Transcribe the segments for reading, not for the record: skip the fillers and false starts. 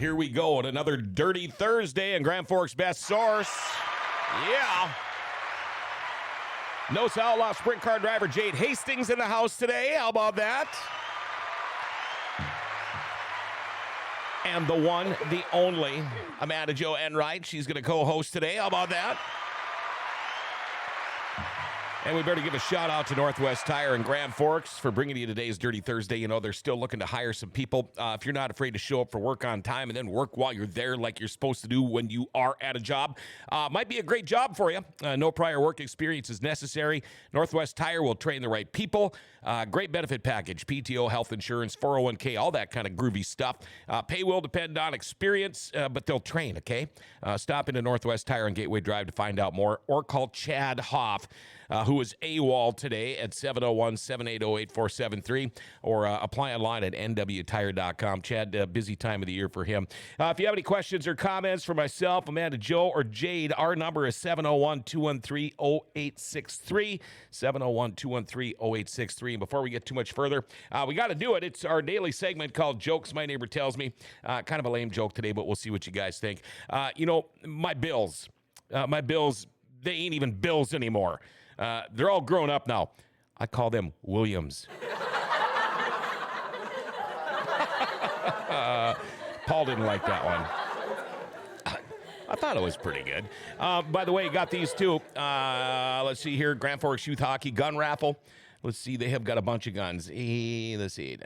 here we go on another Dirty Thursday and Grand Forks Best Source. Yeah. NOSA Outlaw Sprint Car driver Jade Hastings in the house today. How about that? And the one, the only, Amanda Jo Enright. She's going to co-host today. How about that? And we better give a shout out to Northwest Tire and Grand Forks for bringing you today's Dirty Thursday. You know, they're still looking to hire some people. If you're not afraid to show up for work on time and then work while you're there like you're supposed to do when you are at a job, might be a great job for you. No prior work experience is necessary. Northwest Tire will train the right people. Great benefit package, PTO, health insurance, 401k, all that kind of groovy stuff. Pay will depend on experience, but they'll train, okay? Stop into Northwest Tire on Gateway Drive to find out more, or call Chad Hoff, who is AWOL today at 701-780-8473, or apply online at nwtire.com. Chad, busy time of the year for him. If you have any questions or comments for myself, Amanda Jo, or Jade, our number is 701-213-0863, 701-213-0863. And before we get too much further, we got to do it. It's our daily segment called Jokes My Neighbor Tells Me. Kind of a lame joke today, but we'll see what you guys think. My bills, they ain't even bills anymore. They're all grown up now. I call them Williams. Paul didn't like that one. I thought it was pretty good. By the way, got these two. Let's see here. Grand Forks Youth Hockey gun raffle. Let's see. They have got a bunch of guns. Let's see.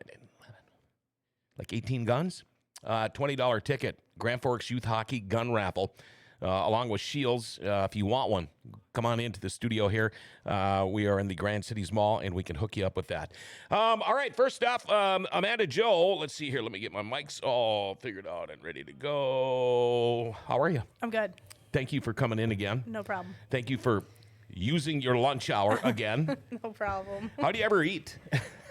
Like 18 guns. $20 ticket. Grand Forks Youth Hockey gun raffle. Along with shields, if you want one, come on into the studio here. We are in the Grand Cities Mall, and we can hook you up with that. All right, first off, Amanda Jo, let's see here. Let me get my mics all figured out and ready to go. How are you? I'm good. Thank you for coming in again. No problem. Thank you for using your lunch hour again. No problem. How do you ever eat?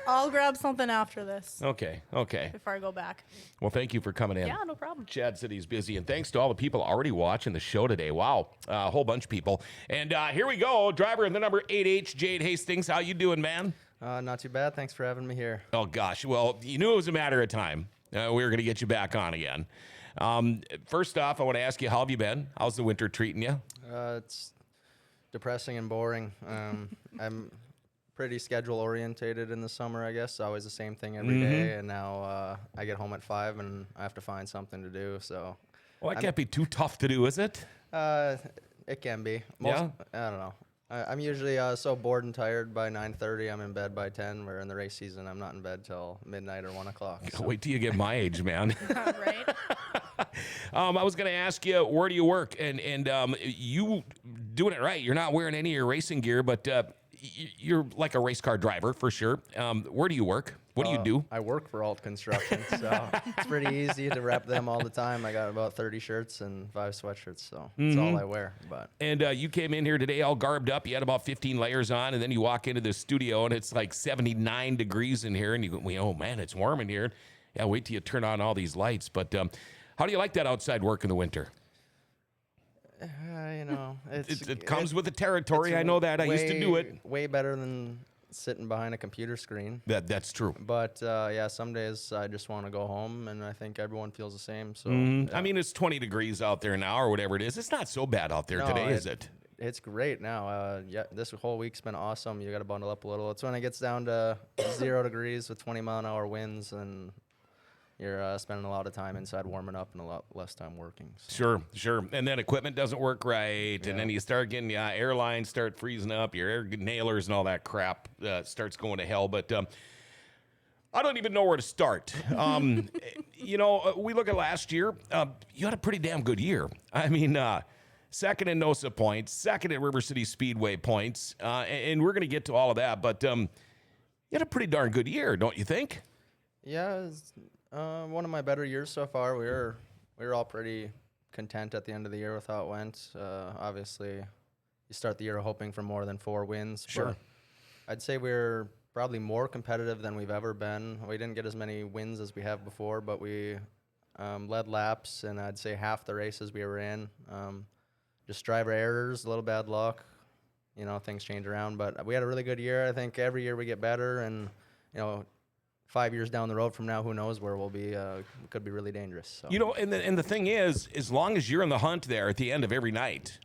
I'll grab something after this. Okay. Before I go back. Well, thank you for coming in. Yeah, no problem. Chad said he's busy, and thanks to all the people already watching the show today. Wow, a whole bunch of people. And here we go, driver in the number 8H, Jade Hastings. How you doing, man? Not too bad. Thanks for having me here. Oh, gosh. Well, you knew it was a matter of time. We were going to get you back on again. First off, I want to ask you, how have you been? How's the winter treating you? It's depressing and boring. I'm pretty schedule orientated in the summer, I guess. Always the same thing every day, and now I get home at 5 and I have to find something to do. So, well, that can't be too tough to do, is it? It can be. Yeah? I don't know. I'm usually so bored and tired by 9:30. I'm in bed by 10. Where in the race season, I'm not in bed till midnight or 1 o'clock. So. Wait till you get my age, man. Right? I was going to ask you, where do you work? And you doing it right. You're not wearing any of your racing gear, but you're like a race car driver for sure. Where do you work? What do you do? I work for Alt Construction, so it's pretty easy to rep them all the time. I got about 30 shirts and 5 sweatshirts, so that's all I wear. But And you came in here today all garbed up. You had about 15 layers on, and then you walk into the studio, and it's like 79 degrees in here, and you go, oh, man, it's warm in here. Yeah, wait till you turn on all these lights. But how do you like that outside work in the winter? It comes with the territory. I know that. I used to do it. Way better than sitting behind a computer screen. That's true. But some days I just want to go home, and I think everyone feels the same. So I mean, it's 20 degrees out there now, or whatever it is. It's not so bad out there today, is it? It's great now. This whole week's been awesome. You got to bundle up a little. It's when it gets down to 0 degrees with 20-mile-an-hour winds, and you're spending a lot of time inside warming up and a lot less time working. So. Sure. And then equipment doesn't work right. And then you start getting airlines start freezing up, your air nailers and all that crap starts going to hell. But I don't even know where to start. We look at last year. You had a pretty damn good year. I mean, second in NOSA points, second at River City Speedway points. And we're going to get to all of that. But you had a pretty darn good year, don't you think? Yeah, it's one of my better years so far. We were all pretty content at the end of the year with how it went. Obviously, you start the year hoping for more than 4 wins. Sure. I'd say we're probably more competitive than we've ever been. We didn't get as many wins as we have before, but we led laps, and I'd say half the races we were in. Just driver errors, a little bad luck. Things change around, but we had a really good year. I think every year we get better, and 5 years down the road from now, who knows where we'll be? Could be really dangerous. So. You know, and the thing is, as long as you're in the hunt there at the end of every night,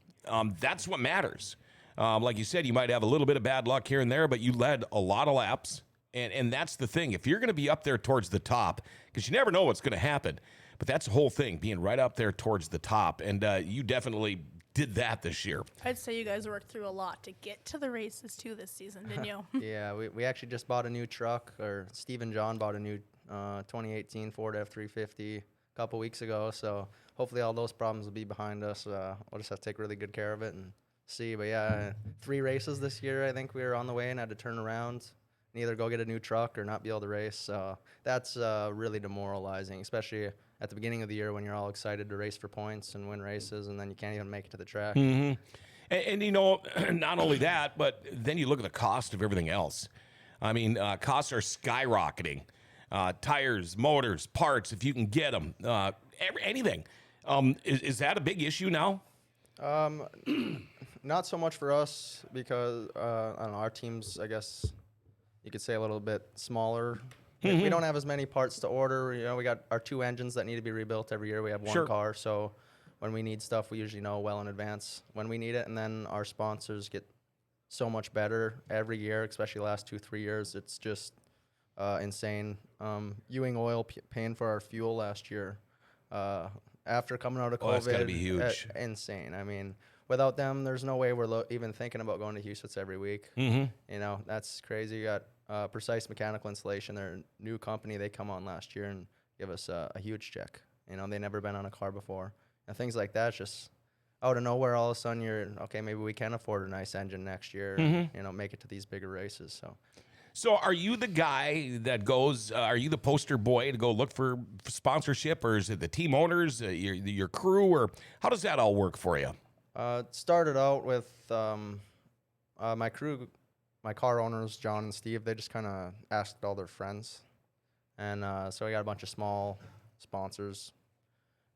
that's what matters. Like you said, you might have a little bit of bad luck here and there, but you led a lot of laps. And that's the thing. If you're going to be up there towards the top, because you never know what's going to happen, but that's the whole thing, being right up there towards the top. And you definitely did that this year. I'd say you guys worked through a lot to get to the races too this season, didn't you? Yeah, we actually just bought a new truck, or Steve and John bought a new 2018 Ford F350 a couple weeks ago. So hopefully all those problems will be behind us. We'll just have to take really good care of it and see. But yeah, 3 races this year. I think we were on the way and had to turn around and either go get a new truck or not be able to race. So that's really demoralizing, especially at the beginning of the year when you're all excited to race for points and win races, and then you can't even make it to the track. Mm-hmm. And you know, not only that, but then you look at the cost of everything else. I mean, costs are skyrocketing. Tires, motors, parts, if you can get them, anything. Is that a big issue now? Not so much for us because, I don't know, our team's, I guess you could say, a little bit smaller. We don't have as many parts to order. You know, we got our 2 engines that need to be rebuilt every year. We have 1 car, so when we need stuff, we usually know well in advance when we need it. And then our sponsors get so much better every year, especially the last 2-3 years. It's just insane. Ewing Oil paying for our fuel last year after coming out of COVID. That's gotta be huge. Insane. I mean, without them, there's no way we're even thinking about going to Houston every week. You know, that's crazy. You got Precise Mechanical Installation, they're a new company. They come on last year and give us a huge check. You know, they never been on a car before. And things like that, just out of nowhere, all of a sudden you're, okay, maybe we can afford a nice engine next year and, you know, make it to these bigger races. So are you the guy that goes, are you the poster boy to go look for sponsorship, or is it the team owners, your crew, or how does that all work for you? It started out with my crew, my car owners, John and Steve. They just kind of asked all their friends. And so I got a bunch of small sponsors.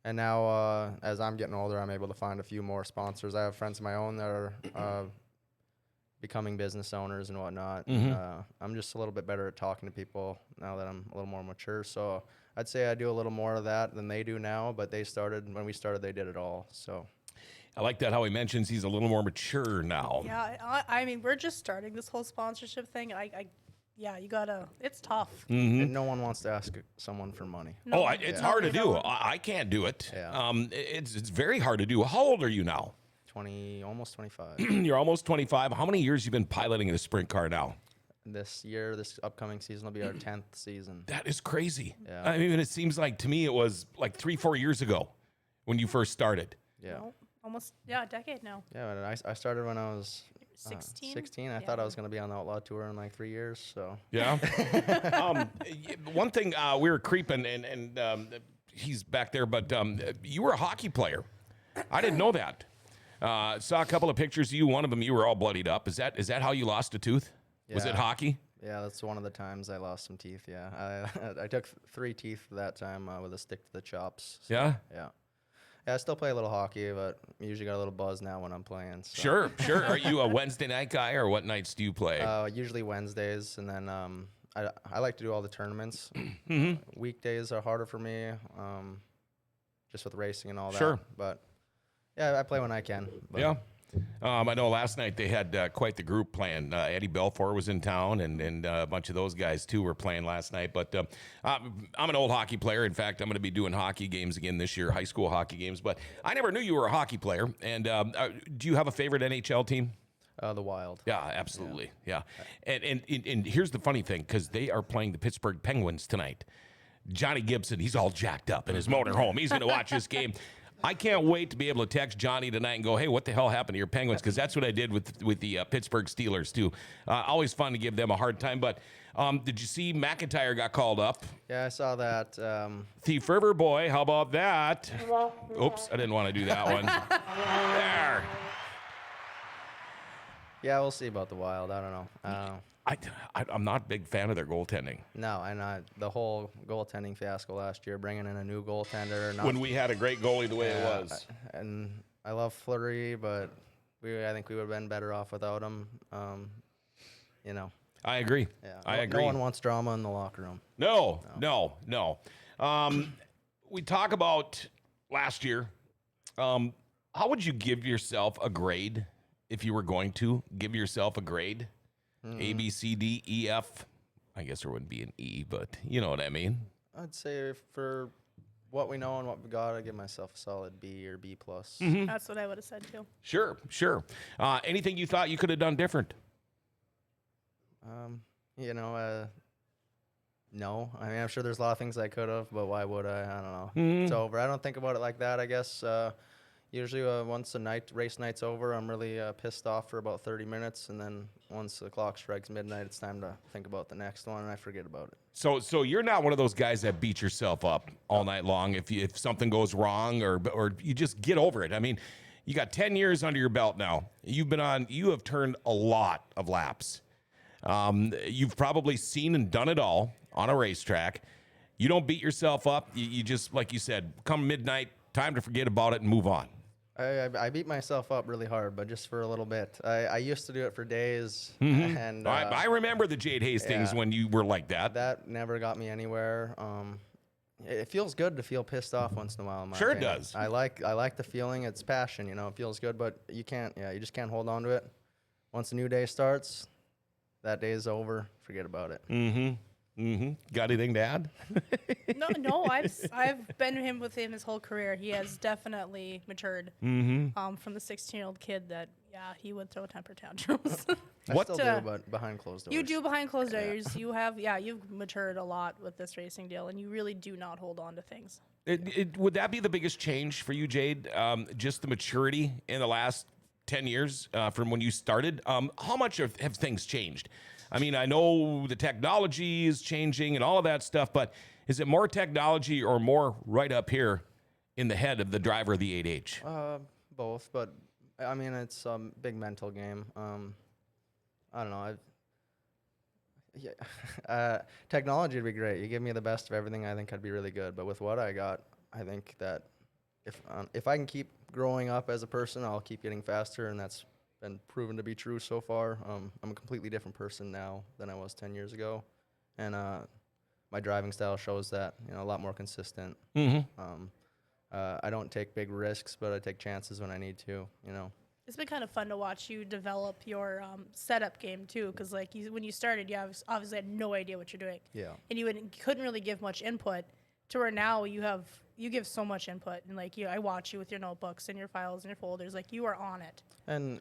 And now, as I'm getting older, I'm able to find a few more sponsors. I have friends of my own that are becoming business owners and whatnot. And, I'm just a little bit better at talking to people now that I'm a little more mature. So I'd say I do a little more of that than they do now. But when we started, they did it all. So I like that how he mentions he's a little more mature now. Yeah, I mean, we're just starting this whole sponsorship thing. Yeah, you gotta. It's tough. And no one wants to ask someone for money. No, It's hard to do. I can't do it. Yeah. It's very hard to do. How old are you now? 20, almost 25. You're almost 25. How many years you been piloting a sprint car now? This year, this upcoming season will be our 10th season. That is crazy. Yeah. I mean, it seems like to me it was like 3-4 years ago when you first started. Yeah. No, almost, a decade now. Yeah, and I started when I was 16. 16. I thought I was going to be on the Outlaw Tour in like 3 years. So Yeah. One thing, we were creeping, and he's back there, but you were a hockey player. I didn't know that. Saw a couple of pictures of you. One of them, you were all bloodied up. Is that how you lost a tooth? Was it Yeah. hockey? yeah, that's one of the times I lost some teeth. Yeah, I took 3 teeth that time with a stick to the chops. So, Yeah. Yeah. Yeah, I still play a little hockey, but I usually got a little buzz now when I'm playing. So. Sure. Are you a Wednesday night guy, or what nights do you play? Usually Wednesdays, and then I like to do all the tournaments. Weekdays are harder for me, just with racing and all that. Sure. But yeah, I play when I can. But Yeah. I know last night they had quite the group playing. Eddie Belfour was in town, and a bunch of those guys, too, were playing last night. But I'm an old hockey player. In fact, I'm going to be doing hockey games again this year, high school hockey games. But I never knew you were a hockey player. And do you have a favorite NHL team? The Wild. Yeah, absolutely. Yeah. And here's the funny thing, because they are playing the Pittsburgh Penguins tonight. Johnny Gibson, he's all jacked up in his motorhome. He's going to watch this game. I can't wait to be able to text Johnny tonight and go, hey, what the hell happened to your Penguins? Because that's what I did with the Pittsburgh Steelers, too. Always fun to give them a hard time. But did you see McIntyre got called up? Yeah, I saw that. Thief River boy, how about that? Oops, I didn't want to do that one. There. Yeah, we'll see about the Wild. I don't know. I'm not a big fan of their goaltending. No, and the whole goaltending fiasco last year, bringing in a new goaltender. When we had a great goalie the way it was. And I love Fleury, but I think we would have been better off without him. You know. I agree. Yeah, I no agree. one wants drama in the locker room. No. We talk about last year. How would you give yourself a grade if you were going to give yourself a grade? A, B, C, D, E, F. I guess there wouldn't be an E, but you know what I mean. I'd say for what we know and what we got, I'd give myself a solid B or B plus. That's what I would have said too. Sure. Anything you thought you could have done different? No. I mean, I'm sure there's a lot of things I could have, but why would I? I don't know. It's over. I don't think about it like that, I guess. Usually once the race night's over, I'm really pissed off for about 30 minutes, and then once the clock strikes midnight, it's time to think about the next one, and I forget about it. So you're not one of those guys that beat yourself up all night long if something goes wrong or you just get over it. I mean, you got 10 years under your belt now. You have turned a lot of laps. You've probably seen and done it all on a racetrack. You don't beat yourself up. You just, like you said, come midnight, time to forget about it and move on. I beat myself up really hard, but just for a little bit. I used to do it for days, Mm-hmm. and I remember the Jade Hastings when you were like that. That never got me anywhere. It feels good to feel pissed off once in a while. In my Sure opinion. it does. I like the feeling. It's passion, it feels good, but you just can't hold on to it. Once a new day starts, that day is over. Forget about it. Got anything to add? No, I've been with him his whole career. He has definitely matured from the 16-year-old kid that he would throw temper tantrums. I still do, but behind closed doors. You do behind closed doors. You've matured a lot with this racing deal, and you really do not hold on to things. Would that be the biggest change for you, Jade? Just the maturity in the last 10 years from when you started? How much have things changed? I mean, I know the technology is changing and all of that stuff, but is it more technology or more right up here in the head of the driver of the 8H? Both, but I mean, it's a big mental game. I don't know. Technology would be great. You give me the best of everything, I think I'd be really good. But with what I got, I think that if I can keep growing up as a person, I'll keep getting faster, and that's been proven to be true so far. I'm a completely different person now than I was 10 years ago, and my driving style shows that. A lot more consistent. I don't take big risks, but I take chances when I need to. It's been kind of fun to watch you develop your setup game too, because when you started, you obviously had no idea what you're doing. Yeah. And you couldn't really give much input. To where now you give so much input, and I watch you with your notebooks and your files and your folders, you are on it. And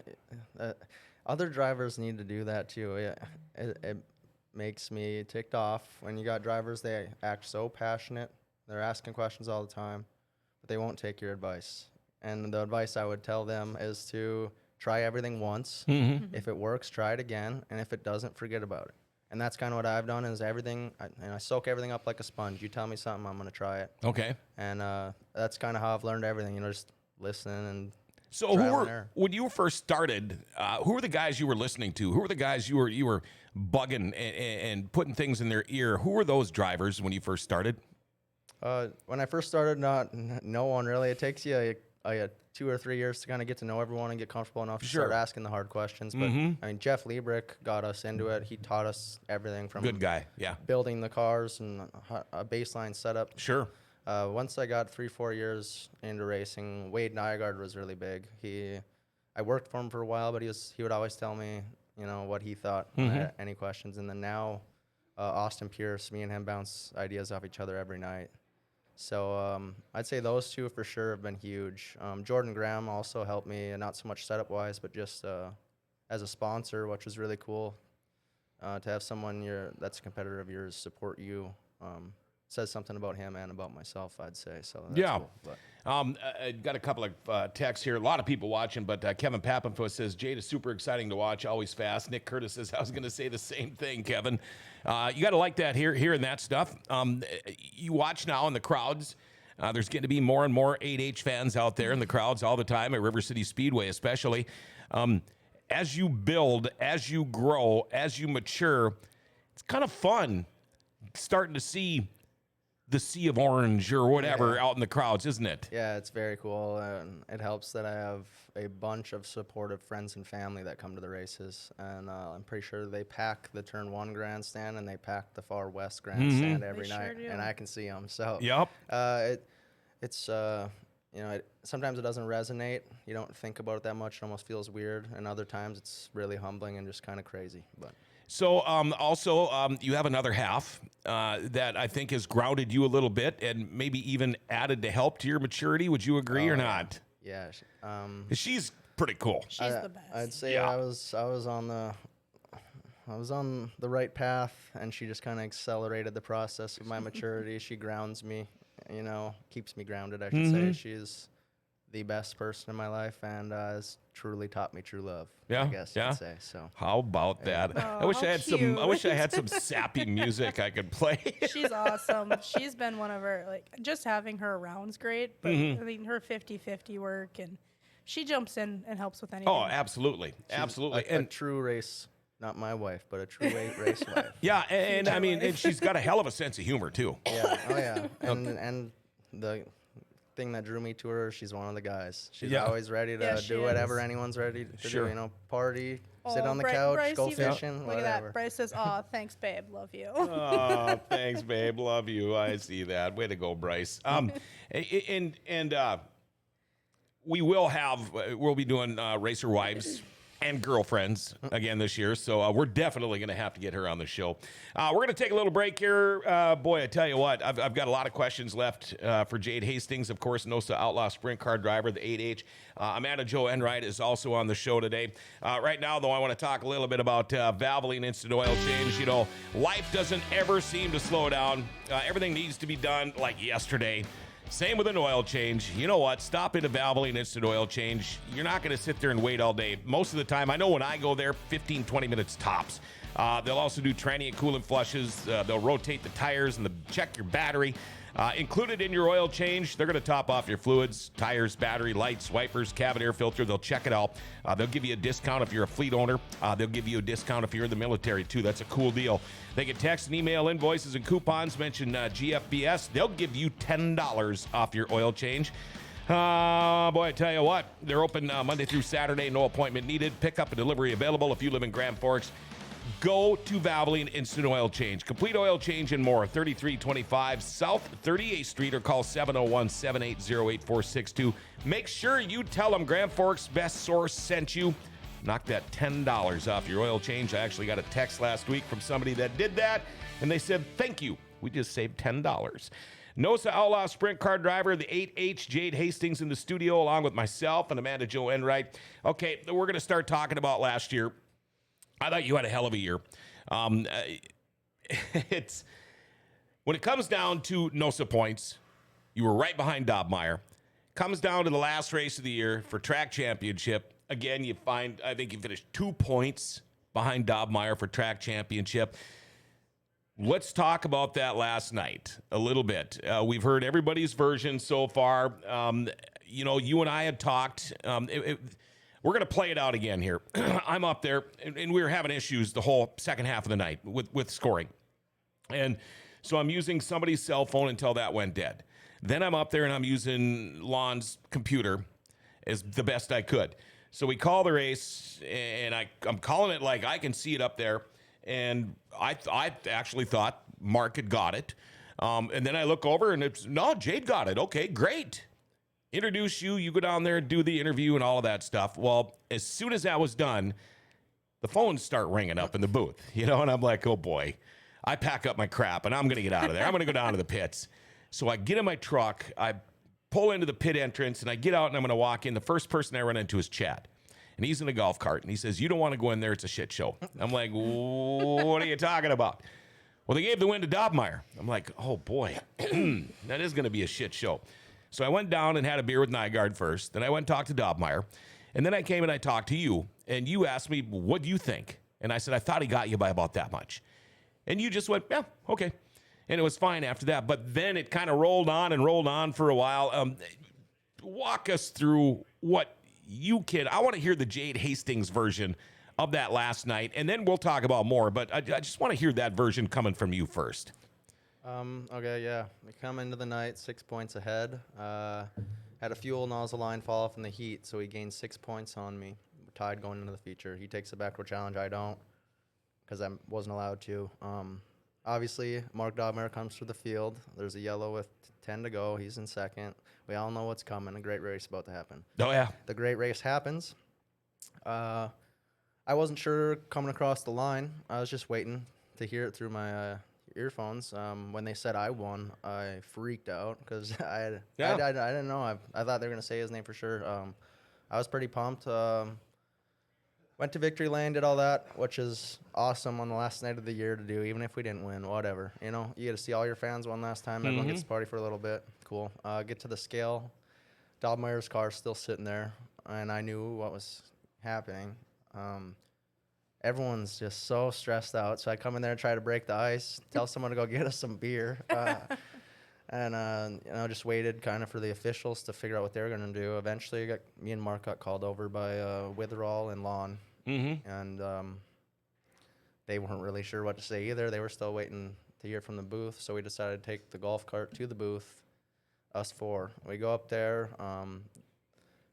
other drivers need to do that too. It makes me ticked off when you got drivers, they act so passionate, they're asking questions all the time, but they won't take your advice. And the advice I would tell them is to try everything once. If it works, try it again, and if it doesn't, forget about it. And that's kind of what I've done is everything, I soak everything up like a sponge. You tell me something, I'm going to try it. Okay. And that's kind of how I've learned everything, just listen and So when you first started, who were the guys you were listening to? Who were the guys you were bugging and putting things in their ear? Who were those drivers when you first started? When I first started, no one really. It takes you 2 or 3 years to kind of get to know everyone and get comfortable enough to start asking the hard questions. But I mean, Jeff Liebrick got us into it. He taught us everything from Good guy, yeah. building the cars and a baseline setup. Sure. Once I got 3-4 years into racing, Wade Nygaard was really big. I worked for him for a while, but he would always tell me, what he thought when I had any questions. And then now, Austin Pierce, me and him bounce ideas off each other every night. So I'd say those two for sure have been huge. Jordan Graham also helped me, not so much setup-wise, but just as a sponsor, which was really cool to have someone that's a competitor of yours support you. Says something about him and about myself, I'd say. So that's cool. I got a couple of texts here. A lot of people watching, but Kevin Pappenfuss says, Jade is super exciting to watch, always fast. Nick Curtis says, I was going to say the same thing, Kevin. You got to like that, hearing that stuff. You watch now in the crowds. There's getting to be more and more 8H fans out there in the crowds all the time, at River City Speedway especially. As you build, as you grow, as you mature, it's kind of fun starting to see the sea of orange or whatever out in the crowds, isn't it? Yeah, it's very cool, and it helps that I have a bunch of supportive friends and family that come to the races, and I'm pretty sure they pack the Turn 1 grandstand and they pack the Far West grandstand every They sure night, do. and I can see them. So Yep. it's sometimes it doesn't resonate. You don't think about it that much. It almost feels weird, and other times it's really humbling and just kind of crazy. But So also, you have another half that I think has grounded you a little bit and maybe even added to help to your maturity. Would you agree or not? yeah, She's pretty cool. She's the best. I'd say Yeah. I was on the right path, and she just kind of accelerated the process of my maturity. She grounds me, keeps me grounded, I should say. She's the best person in my life, and has truly taught me true love. Yeah, I guess yeah. you'd say so. How about that? I wish how I had some. I cute. wish I had some sappy music I could play. She's awesome. She's been one of our, just having her around's great. But I mean, her 50-50 work, and she jumps in and helps with anything. Oh, absolutely, absolutely. A true race, not my wife, but a true race wife. Yeah, and I mean, and she's got a hell of a sense of humor too. Yeah, oh yeah, and the thing that drew me to her, she's one of the guys. She's Yeah. always ready to Yeah, she do whatever is. anyone's ready to Sure. do. Party, sit Oh, on the Bri- couch, Bryce go even- fishing, Look at whatever. that. Bryce says, "Aw, thanks, babe. Love you." Oh, thanks, babe. Love you. I see that. Way to go, Bryce. And we'll be doing Racer Wives and Girlfriends again this year. So we're definitely going to have to get her on the show. We're going to take a little break here. Boy, I tell you what, I've got a lot of questions left for Jade Hastings, of course, NOSA Outlaw Sprint Car driver, the 8H. Amanda Jo Enright is also on the show today. Right now, though, I want to talk a little bit about Valvoline Instant Oil Change. Life doesn't ever seem to slow down. Everything needs to be done like yesterday. Same with an oil change. You know what? Stop into Valvoline Instant Oil Change. You're not going to sit there and wait all day. Most of the time, I know when I go there, 15, 20 minutes tops. They'll also do tranny and coolant flushes. They'll rotate the tires and check your battery. Included in your oil change, they're going to top off your fluids, tires, battery, lights, wipers, cabin air filter. They'll check it out. They'll give you a discount if you're a fleet owner. They'll give you a discount if you're in the military, too. That's a cool deal. They can text and email invoices and coupons. Mention GFBS. They'll give you $10 off your oil change. Boy, I tell you what, they're open Monday through Saturday. No appointment needed. Pickup and delivery available if you live in Grand Forks. Go to Valvoline Instant Oil Change. Complete oil change and more. 3325 South 38th Street, or call 701-780-8462. Make sure you tell them Grand Forks Best Source sent you. Knock that $10 off your oil change. I actually got a text last week from somebody that did that, and they said, thank you. We just saved $10. NOSA Outlaw Sprint Car driver, the 8H, Jade Hastings in the studio, along with myself and Amanda Jo Enright. Okay, we're going to start talking about last year. I thought you had a hell of a year. It's when it comes down to NOSA points, you were right behind Dobmeyer. Comes down to the last race of the year for track championship. Again, I think you finished 2 points behind Dobmeyer for track championship. Let's talk about that last night a little bit. We've heard everybody's version so far. You and I had talked. We're going to play it out again here. I'm up there, and we were having issues the whole second half of the night with scoring. And so I'm using somebody's cell phone until that went dead. Then I'm up there, and I'm using Lon's computer as the best I could. So we call the race, and I'm calling it like I can see it up there. And I actually thought Mark had got it. And then I look over, and Jade got it. Okay, great. Introduce you, you go down there and do the interview and all of that stuff. Well, as soon as that was done, the phones start ringing up in the booth, and I'm like, oh boy, I pack up my crap and I'm going to get out of there. I'm going to go down to the pits. So I get in my truck, I pull into the pit entrance, and I get out and I'm going to walk in. The first person I run into is Chad, and he's in a golf cart, and he says, you don't want to go in there. It's a shit show. I'm like, what are you talking about? Well, they gave the win to Dobmeyer. I'm like, oh boy, that is going to be a shit show. So I went down and had a beer with Nygaard first. Then I went and talked to Dobmeyer. And then I came and I talked to you. And you asked me, what do you think? And I said, I thought he got you by about that much. And you just went, yeah, okay. And it was fine after that. But then it kind of rolled on for a while. Walk us through what you can. I want to hear the Jade Hastings version of that last night. And then we'll talk about more. But I just want to hear that version coming from you first. Okay, yeah. We come into the night 6 points ahead. Had a fuel nozzle line fall off in the heat, so he gained 6 points on me. We're tied going into the feature. He takes the backward challenge. I don't, because I wasn't allowed to. Obviously, Mark Dobmer comes through the field. There's a yellow with 10 to go. He's in second. We all know what's coming. A great race about to happen. Oh, yeah. The great race happens. I wasn't sure coming across the line. I was just waiting to hear it through my earphones. When they said I won, I freaked out because I didn't know. I thought they were going to say his name for sure. I was pretty pumped. Went to victory lane, did all that, which is awesome on the last night of the year to do, even if we didn't win, whatever. You know, you get to see all your fans one last time. Everyone gets to party for a little bit. Cool. Get to the scale. Dobmeyer's car's still sitting there, and I knew what was happening. Everyone's just so stressed out, so I come in there and try to break the ice, tell someone to go get us some beer, and just waited kind of for the officials to figure out what they were going to do. Eventually, me and Mark got called over by Witherall and Lon, and they weren't really sure what to say either. They were still waiting to hear from the booth, so we decided to take the golf cart to the booth, us four. We go up there.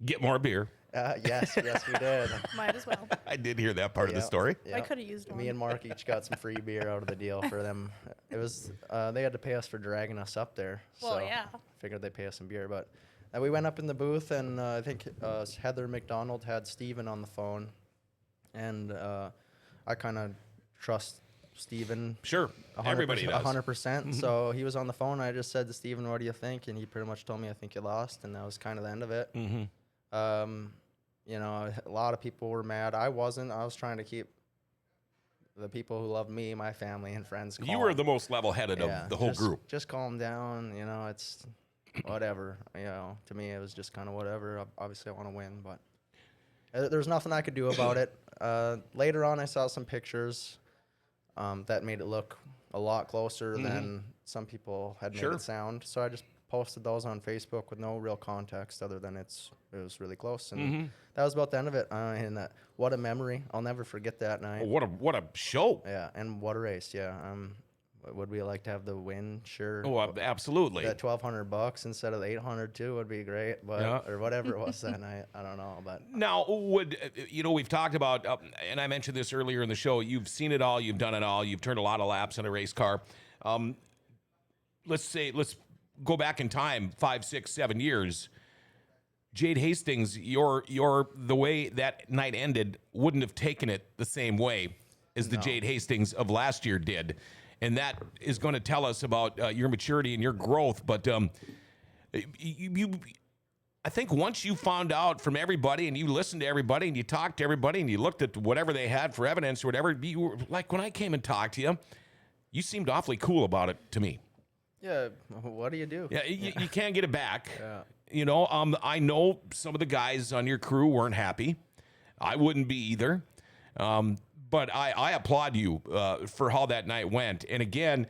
Get more beer. Yes, we did. Might as well. I did hear that part of the story. I could have used one. Me and Mark each got some free beer out of the deal for them. It was they had to pay us for dragging us up there. Well, so yeah. Figured they'd pay us some beer, but we went up in the booth, and I think Heather McDonald had Steven on the phone, and I kind of trust Steven. Sure, everybody does. 100%. So he was on the phone. I just said to Steven, "What do you think?" And he pretty much told me, "I think you lost," and that was kind of the end of it. A lot of people were mad. I wasn't. I was trying to keep the people who loved me, my family, and friends calm. You were the most level-headed of the whole group. Just calm down. It's whatever. To me, it was just kind of whatever. Obviously, I want to win, but there's nothing I could do about it. Later on, I saw some pictures that made it look a lot closer than some people had made it sound. So I just posted those on Facebook with no real context other than it was really close, and that was about the end of it. And what a memory! I'll never forget that night. Oh, what a show! Yeah, and what a race! Yeah. Would we like to have the win? Sure. Oh, absolutely. That $1,200 instead of the $800 too would be great, but or whatever it was that night. I don't know, but now we've talked about, and I mentioned this earlier in the show. You've seen it all. You've done it all. You've turned a lot of laps in a race car. Let's go back in time 5, 6, 7 years. Jade Hastings, the way that night ended wouldn't have taken it the same way as the Jade Hastings of last year did. And that is going to tell us about your maturity and your growth. But I think once you found out from everybody and you listened to everybody and you talked to everybody and you looked at whatever they had for evidence or whatever, you were, like when I came and talked to you, you seemed awfully cool about it to me. Yeah, what do you do? Yeah, you can't get it back. Yeah. I know some of the guys on your crew weren't happy. I wouldn't be either. But I applaud you for how that night went. And again,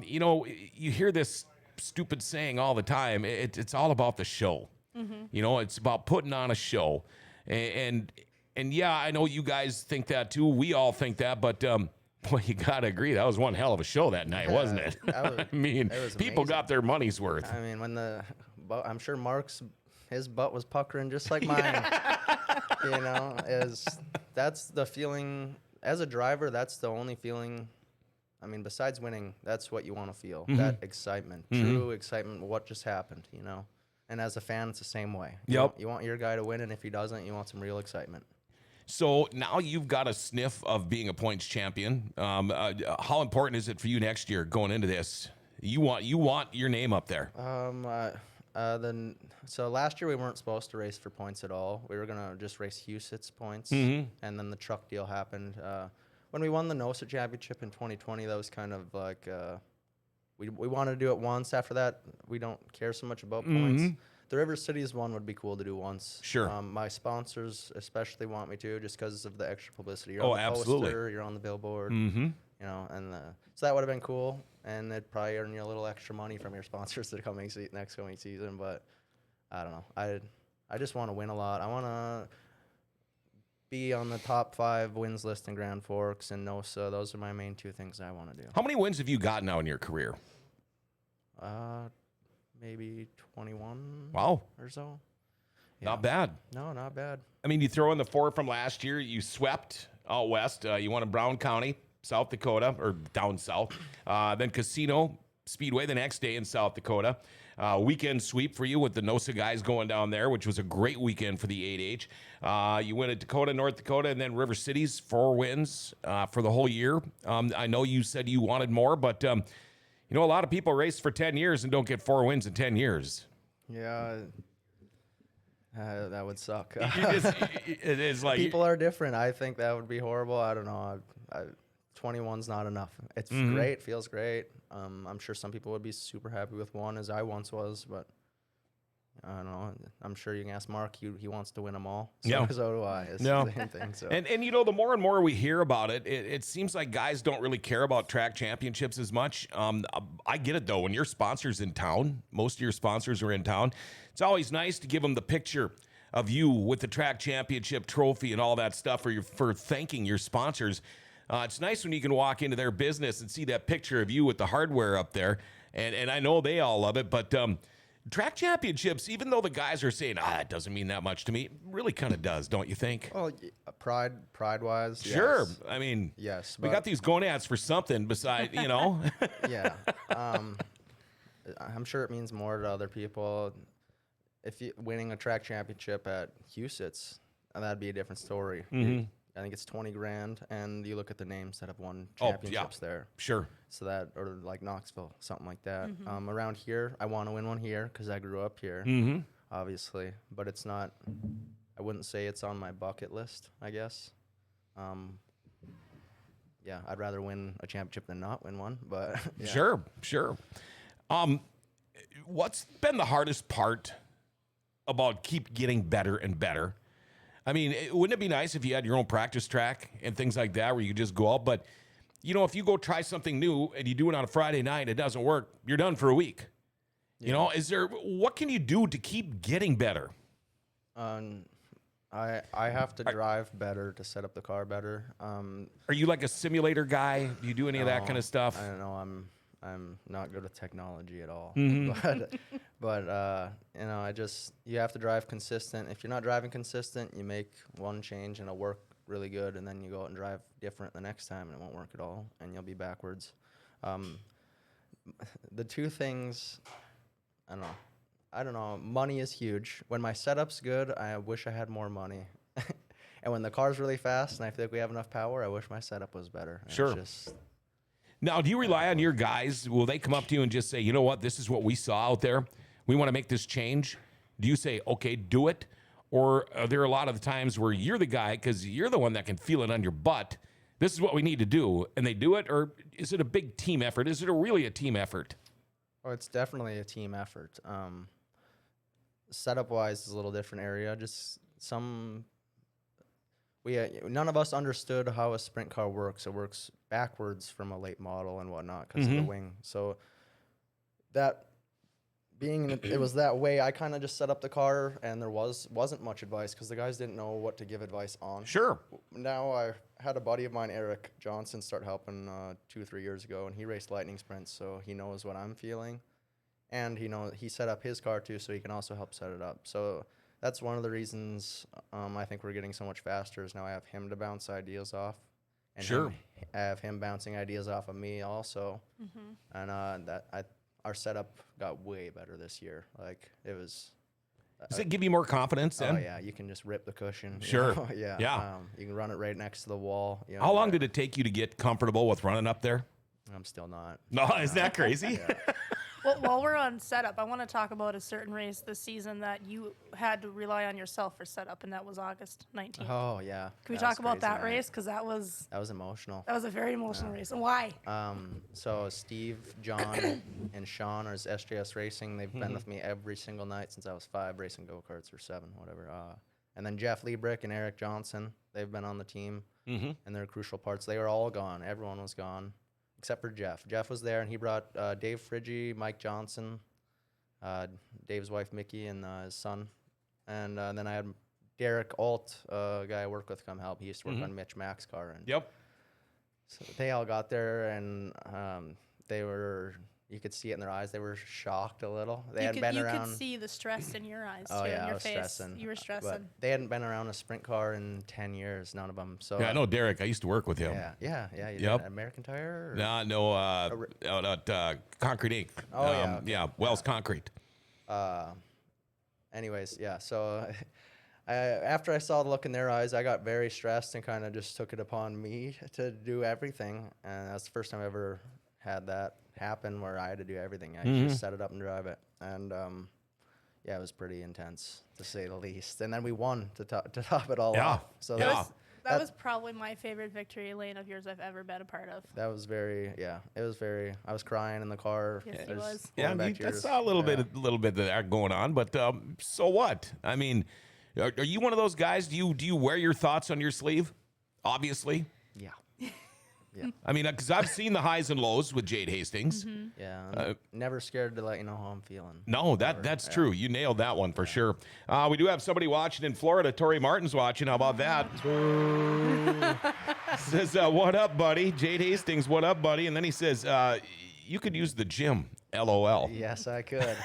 you hear this stupid saying all the time. It's all about the show. It's about putting on a show. And yeah, I know you guys think that too. We all think that, but well, you got to agree, that was one hell of a show that night, wasn't it? I mean, people got their money's worth. I mean, I'm sure his butt was puckering just like mine. That's the feeling. As a driver, that's the only feeling. I mean, besides winning, that's what you want to feel. That excitement, true excitement, what just happened, And as a fan, it's the same way. Yep. You want your guy to win, and if he doesn't, you want some real excitement. So now you've got a sniff of being a points champion. How important is it for you next year going into this? You want your name up there. So last year we weren't supposed to race for points at all. We were gonna just race Husit's points, and then the truck deal happened. When we won the NOSA championship in 2020, that was kind of like we wanted to do it once. After that, we don't care so much about points. The River Cities one would be cool to do once. Sure. My sponsors especially want me to, just because of the extra publicity. You're Oh, on the absolutely. poster, you're on the billboard. So that would have been cool, and it'd probably earn you a little extra money from your sponsors the next coming season. But I don't know. I just want to win a lot. I want to be on the top 5 wins list in Grand Forks and NOSA. Those are my main 2 things I want to do. How many wins have you got now in your career? Maybe 21 Wow, or so. not bad. No, not bad. I mean, you throw in the 4 from last year. You swept out west. You won in Brown County, South Dakota, or down south. Then Casino Speedway the next day in South Dakota. Weekend sweep for you with the NOSA guys going down there, which was a great weekend for the 8H. You win at Dakota, North Dakota, and then River Cities, 4 wins for the whole year. I know you said you wanted more, but a lot of people race for 10 years and don't get 4 wins in 10 years. Yeah. That would suck. It is like People are different. I think that would be horrible. I don't know. 21's not enough. It's great. Feels great. I'm sure some people would be super happy with 1, as I once was, but I don't know. I'm sure you can ask Mark. He wants to win them all. So, Yeah. so do I. It's Yeah. the same thing. So. And the more and more we hear about it, it seems like guys don't really care about track championships as much. I get it, though. When your sponsor's in town, most of your sponsors are in town, it's always nice to give them the picture of you with the track championship trophy and all that stuff for thanking your sponsors. It's nice when you can walk into their business and see that picture of you with the hardware up there. And I know they all love it, but track championships, even though the guys are saying, it doesn't mean that much to me, it really kind of does, don't you think? Well, pride-wise, Sure. yes. I mean, Yes, we got these gonads for something besides, Yeah. I'm sure it means more to other people. If you winning a track championship at Huset's, that'd be a different story. I think it's 20 grand, and you look at the names that have won championships there. Sure. So that, or like Knoxville, something like that. Around here, I want to win one here because I grew up here, obviously. But it's not, I wouldn't say it's on my bucket list, I guess. Yeah, I'd rather win a championship than not win one, but yeah. Sure. What's been the hardest part about keep getting better and better? I mean, wouldn't it be nice if you had your own practice track and things like that where you could just go out? But, if you go try something new and you do it on a Friday night, it doesn't work, you're done for a week. Yeah. What can you do to keep getting better? I have to drive better to set up the car better. Are you like a simulator guy? Do you do any of that kind of stuff? I don't know. I'm not good with technology at all. But you have to drive consistent. If you're not driving consistent, you make one change and it'll work really good, and then you go out and drive different the next time and it won't work at all, and you'll be backwards. The two things, I don't know. Money is huge. When my setup's good, I wish I had more money. And when the car's really fast and I feel like we have enough power, I wish my setup was better. And Sure. it's just, Now, do you rely on your guys? Will they come up to you and just say, you know what, this is what we saw out there. We want to make this change. Do you say, okay, do it? Or are there a lot of the times where you're the guy, because you're the one that can feel it on your butt, this is what we need to do, and they do it? Or is it a big team effort? Is it really a team effort? oh, it's definitely a team effort. Setup-wise is a little different area. Just none of us understood how a sprint car works. It works backwards from a late model and whatnot because of the wing. So that it was that way, I kind of just set up the car, and there wasn't much advice because the guys didn't know what to give advice on. Sure. Now I had a buddy of mine, Eric Johnson, start helping 2-3 years ago, and he raced lightning sprints, so he knows what I'm feeling, and he set up his car too, so he can also help set it up. So that's one of the reasons I think we're getting so much faster is now I have him to bounce ideas off. And Sure. I have him bouncing ideas off of me also. And our setup got way better this year. Like, it was... Does it give you more confidence then? Oh, yeah. You can just rip the cushion. Sure. Yeah. Yeah. You can run it right next to the wall. How long did it take you to get comfortable with running up there? I'm still not. No, isn't that crazy? Yeah. Well, while we're on setup, I want to talk about a certain race this season that you had to rely on yourself for setup, and that was August 19th. Oh, yeah. Can we That talk was about crazy, that man. race? Because that was emotional. a very emotional race. And why? So Steve, John, and Sean are SJS Racing. They've been with me every single night since I was 5, racing go-karts, or 7, whatever. And then Jeff Liebrick and Eric Johnson, they've been on the team, and they're crucial parts. They were all gone. Everyone was gone, except for Jeff. Jeff was there, and he brought Dave Friggy, Mike Johnson, Dave's wife Mickey, and his son. And then I had Derek Alt, a guy I work with, come help. He used to work on Mitch Mack's car. And Yep. so they all got there, and they were you could see it in their eyes. They were shocked a little. They You hadn't could, been you around. could see the stress in your eyes, Oh too, yeah, in I your was face. stressing. You were But stressing. they hadn't been around a sprint car in 10 years, none of them. So Yeah, I know Derek. I used to work with him. yeah. You Yep. did American Tire. Or? No, out at Concrete Inc. Oh, yeah, okay. Yeah, Wells Concrete. Anyways, yeah. So after I saw the look in their eyes, I got very stressed and kind of just took it upon me to do everything. And that's the first time I ever had that happen where I had to do everything. I just set it up and drive it. And yeah, it was pretty intense to say the least. And then we won to top it all Yeah. off. So Yeah. That was probably my favorite victory lane of yours I've ever been a part of. that was very, yeah, it was very, I was crying in the car. Yes, he I was. Yeah, going back I to saw a little bit of that going on, but so what? I mean, are you one of those guys? Do you wear your thoughts on your sleeve? Obviously. Yeah. I mean, because I've seen the highs and lows with Jade Hastings. Yeah. I'm never scared to let you know how I'm feeling. No, that's true. You nailed that one for sure. We do have somebody watching in Florida. Tori Martin's watching. How about that? Says, what up, buddy? Jade Hastings, what up, buddy? And then he says, you could use the gym. LOL. Yes, I could.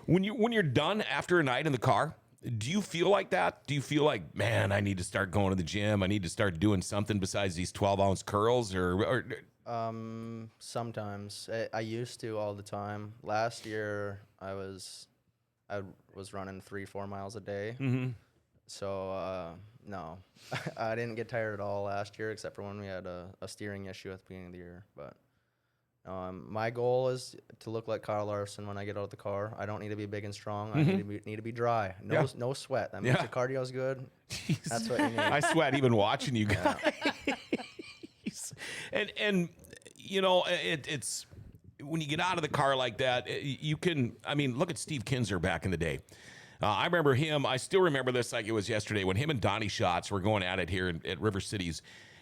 When you're done after a night in the car, do you feel like that? Do you feel like, man, I need to start going to the gym. I need to start doing something besides these 12-ounce curls or Sometimes I used to all the time. Last year I was running 3-4 miles a day. So no, I didn't get tired at all last year, except for when we had a steering issue at the beginning of the year. But my goal is to look like Kyle Larson when I get out of the car. I don't need to be big and strong. I need to be dry. No sweat. That means your cardio's good. Jeez. That's what you need. I sweat even watching you guys. And you know, it's when you get out of the car like that, you can. I mean, look at Steve Kinzer back in the day. I remember him. I still remember this like it was yesterday when him and Donnie Schatz were going at it here at River Cities,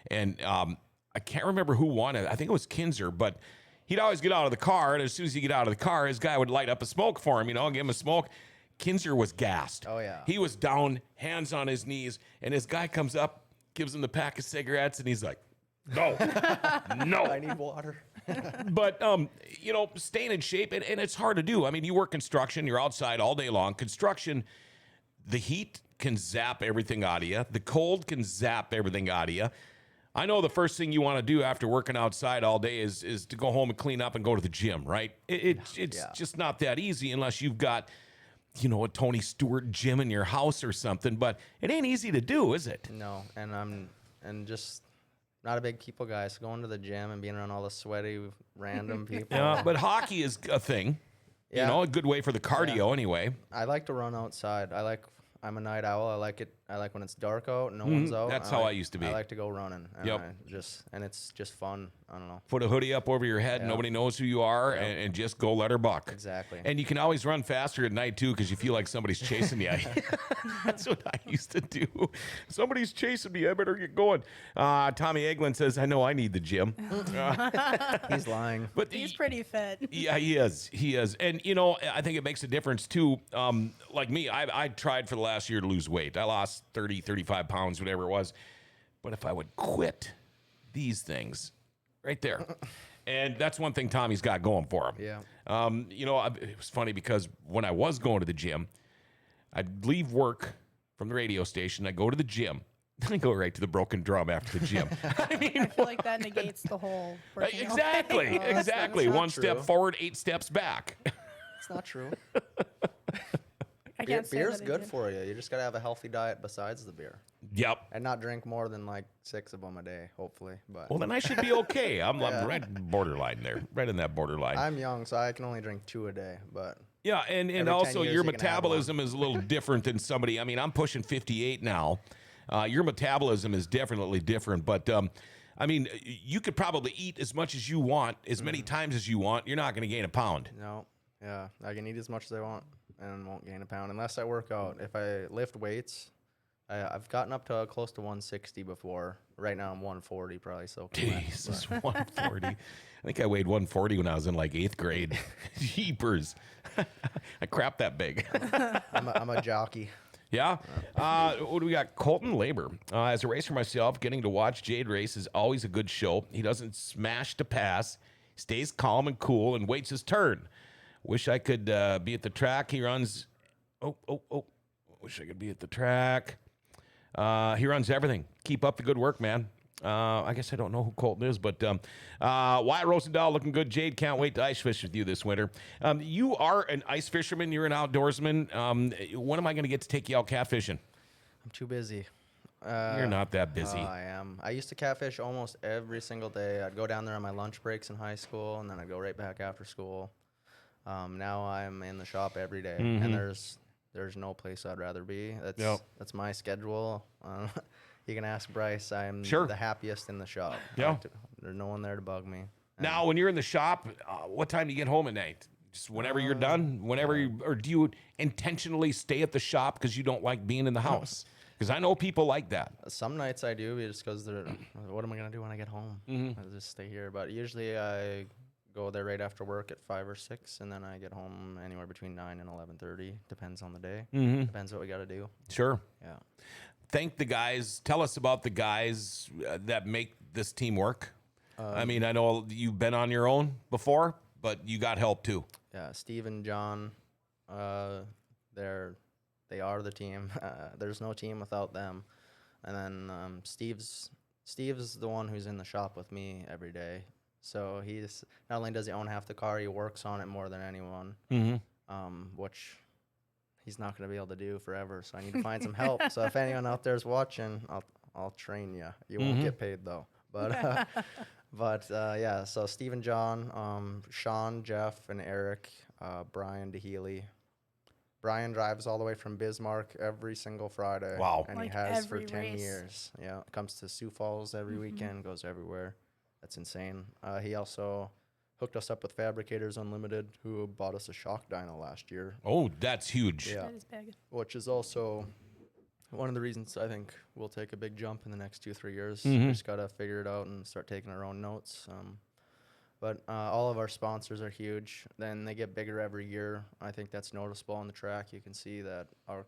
and I can't remember who won it. I think it was Kinzer, but he'd always get out of the car, and as soon as he get out of the car, his guy would light up a smoke for him, give him a smoke. Kinzer was gassed. Oh, yeah. He was down, hands on his knees, and his guy comes up, gives him the pack of cigarettes, and he's like, no, no. I need water. But, staying in shape, and it's hard to do. I mean, you work construction, you're outside all day long. Construction, the heat can zap everything out of you. The cold can zap everything out of you. I know the first thing you want to do after working outside all day is to go home and clean up and go to the gym, right? It's just not that easy unless you've got, a Tony Stewart gym in your house or something. But it ain't easy to do, is it? No, and I'm just not a big people guy. So going to the gym and being around all the sweaty random people. Yeah, but hockey is a thing. Yeah. A good way for the cardio anyway. I like to run outside. I'm a night owl. I like it. I like when it's dark out and no one's out. That's how I used to be. I like to go running. And Yep. It's just fun. I don't know. Put a hoodie up over your head. Yeah. Nobody knows who you are, and just go let her buck. Exactly. And you can always run faster at night, too, because you feel like somebody's chasing you. That's what I used to do. Somebody's chasing me. I better get going. Tommy Eglin says, I know I need the gym. He's lying. But He's pretty fit. Yeah, he is. He is. And, I think it makes a difference, too. Like me, I tried for the last year to lose weight. I lost 30, 35 pounds, whatever it was. But if I would quit these things right there. And that's one thing Tommy's got going for him. Yeah. It was funny because when I was going to the gym, I'd leave work from the radio station. I'd go to the gym. Then I'd go right to the broken drum after the gym. I feel like that negates the whole working out. Exactly. Exactly. not One step true. forward, 8 steps back. It's not true. I can't say Beer's that I good did. for you. You just got to have a healthy diet besides the beer. Yep. And not drink more than like 6 of them a day, hopefully. But Well, then I should be okay. I'm right borderline there. Right in that borderline. I'm young, so I can only drink 2 a day. But Yeah, and Every 10 also years your you can add metabolism is a little different than somebody. I mean, I'm pushing 58 now. Your metabolism is definitely different, but I mean, you could probably eat as much as you want, as many times as you want. You're not going to gain a pound. no, yeah, I can eat as much as I want and won't gain a pound unless I work out. If I lift weights, I've gotten up to close to 160 before. Right now I'm 140 probably. So Jesus, 140. I think I weighed 140 when I was in like 8th grade. Jeepers. I crap that big. I'm a jockey. Yeah. What do we got? Colton Labor. As a racer myself, getting to watch Jade race is always a good show. He doesn't smash to pass. stays calm and cool, and waits his turn. Wish I could be at the track. He runs. Oh. Wish I could be at the track. He runs everything. Keep up the good work, man. I guess I don't know who Colton is, but Wyatt Rosendahl looking good. Jade, can't wait to ice fish with you this winter. You are an ice fisherman. You're an outdoorsman. When am I going to get to take you out catfishing? I'm too busy. You're not that busy. I am. I used to catfish almost every single day. I'd go down there on my lunch breaks in high school, and then I'd go right back after school. Now I'm in the shop every day, and there's no place I'd rather be. That's my schedule. You can ask Bryce. I'm the happiest in the shop. Yeah. There's no one there to bug me. Now, when you're in the shop, what time do you get home at night? Just whenever you're done? Or do you intentionally stay at the shop because you don't like being in the house? Because I know people like that. Some nights I do just because what am I going to do when I get home? I just stay here. But usually I go there right after work at 5 or 6, and then I get home anywhere between 9 and 11:30. Depends on the day. Depends what we got to do. Sure. Yeah. Thank the guys. Tell us about the guys that make this team work. I mean, I know you've been on your own before, but you got help too. Yeah, Steve and John, they are the team. There's no team without them. And then Steve's the one who's in the shop with me every day. So he's not only does he own half the car, he works on it more than anyone, which he's not going to be able to do forever. So I need to find some help. So if anyone out there is watching, I'll train you. You won't get paid though. But yeah. So Steve and John, Sean, Jeff, and Eric, Brian DeHealy. Brian drives all the way from Bismarck every single Friday. Wow. And Like he has for every 10 race. years. Yeah. Comes to Sioux Falls every weekend, goes everywhere. That's insane. He also hooked us up with Fabricators Unlimited, who bought us a shock dyno last year. Oh, that's huge. Yeah. That is big. Which is also one of the reasons I think we'll take a big jump in the next 2-3 years. We just got to figure it out and start taking our own notes. But all of our sponsors are huge. Then they get bigger every year. I think that's noticeable on the track. You can see that our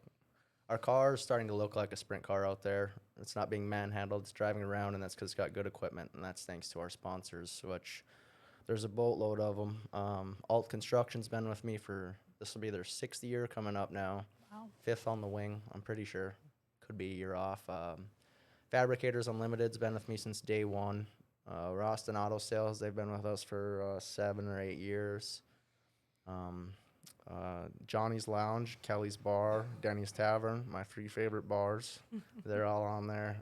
car is starting to look like a sprint car out there. It's not being manhandled. It's driving around, and that's because it's got good equipment, and that's thanks to our sponsors, which there's a boatload of them. Alt Construction's been with me this will be their 6th year coming up now. Wow. 5th on the wing, I'm pretty sure. Could be a year off. Fabricators Unlimited's been with me since day one. Roston Auto Sales, they've been with us for 7 or 8 years. Johnny's Lounge, Kelly's Bar, Denny's Tavern, my 3 favorite bars. They're all on there.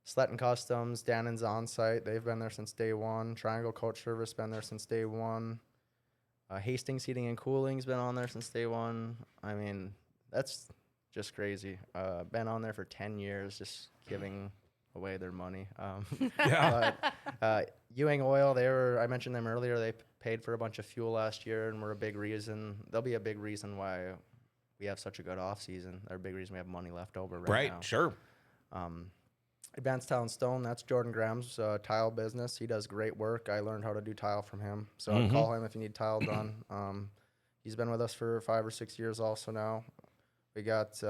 Sletton Customs, Dannon's On-Site, they've been there since day one. Triangle Coach Service, been there since day one. Hastings Heating and Cooling's been on there since day one. I mean, that's just crazy. Been on there for 10 years, just giving away their money. But Ewing Oil, I mentioned them earlier, they paid for a bunch of fuel last year and were a big reason. They'll be a big reason why we have such a good off season. They're a big reason we have money left over right now. Sure. Advanced Tile and Stone, that's Jordan Graham's tile business. He does great work. I learned how to do tile from him. So I'd call him if you need tile done. He's been with us for 5 or 6 years also now. We got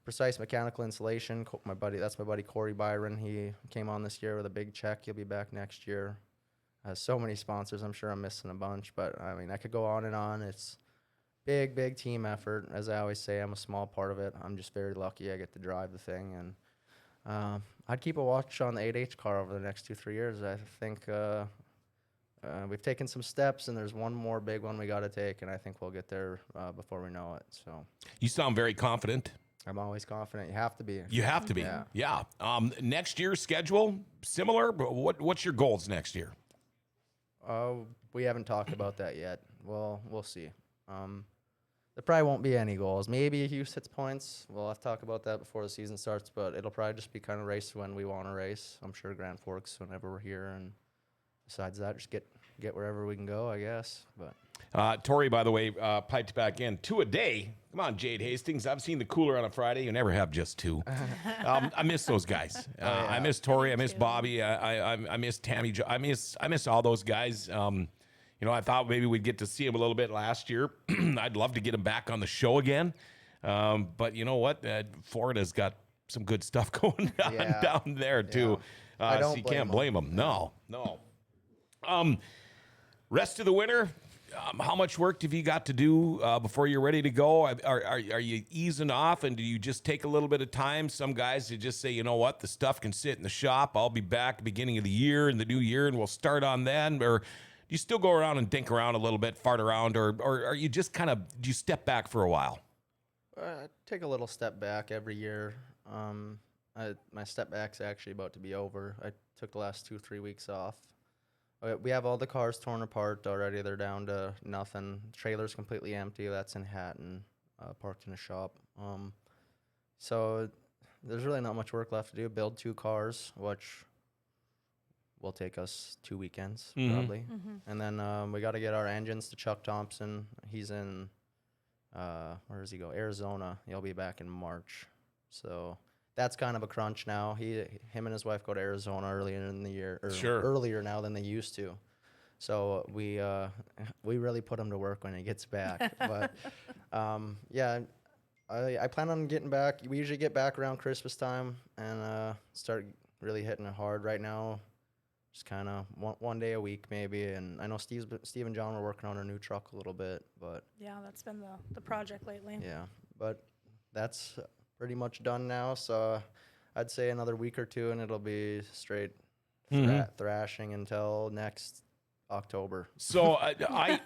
Precise Mechanical Insulation. That's my buddy Corey Byron. He came on this year with a big check. He'll be back next year. So many sponsors. I'm sure I'm missing a bunch, but I mean, I could go on and on. It's big team effort. As I always say, I'm a small part of it. I'm just very lucky I get to drive the thing, and I'd keep a watch on the 8H car over the next 2-3 years. I think we've taken some steps, and there's one more big one we got to take, and I think we'll get there before we know it. So You sound very confident. I'm always confident. You have to be. You have to be. Yeah. Next year's schedule, similar, but what's your goals next year? We haven't talked about that yet. Well, we'll see. There probably won't be any goals. Maybe Hughes hits points. We'll have to talk about that before the season starts, but it'll probably just be kind of race when we want to race. I'm sure Grand Forks whenever we're here, and besides that, just get wherever we can go, I guess. But Tori, by the way, piped back in 2 a day. Come on, Jade Hastings. I've seen the cooler on a Friday. You never have just 2. I miss those guys. I miss Tori. I miss Bobby. I miss Tammy. I miss all those guys. I thought maybe we'd get to see him a little bit last year. I'd love to get him back on the show again. But you know what? Florida's got some good stuff going on down there too. I don't so you can't blame him. No. Rest of the winter, how much work have you got to do before you're ready to go? Are you easing off, and do you just take a little bit of time? Some guys, they just say, you know what, the stuff can sit in the shop. I'll be back beginning of the year, in the new year, and we'll start on then. Or do you still go around and dink around a little bit, fart around, or are you just kind of, do you step back for a while? Take a little step back every year. My step back's actually about to be over. I took the last 2-3 weeks off. We have all the cars torn apart already. They're down to nothing. Trailer's completely empty. That's in Hatton, parked in a shop. So there's really not much work left to do. Build 2 cars, which will take us 2 weekends probably. And then we got to get our engines to Chuck Thompson. He's in, where does he go? Arizona. He'll be back in March. So that's kind of a crunch now. Him and his wife go to Arizona earlier in the year, or earlier now than they used to. So we really put him to work when he gets back. But yeah, I plan on getting back. We usually get back around Christmas time and start really hitting it hard. Right now, just kind of one day a week maybe. And I know Steve and John were working on a new truck a little bit, but Yeah, that's been the project lately. yeah, but that's pretty much done now, so I'd say another week or 2 and it'll be straight thrashing until next October. So I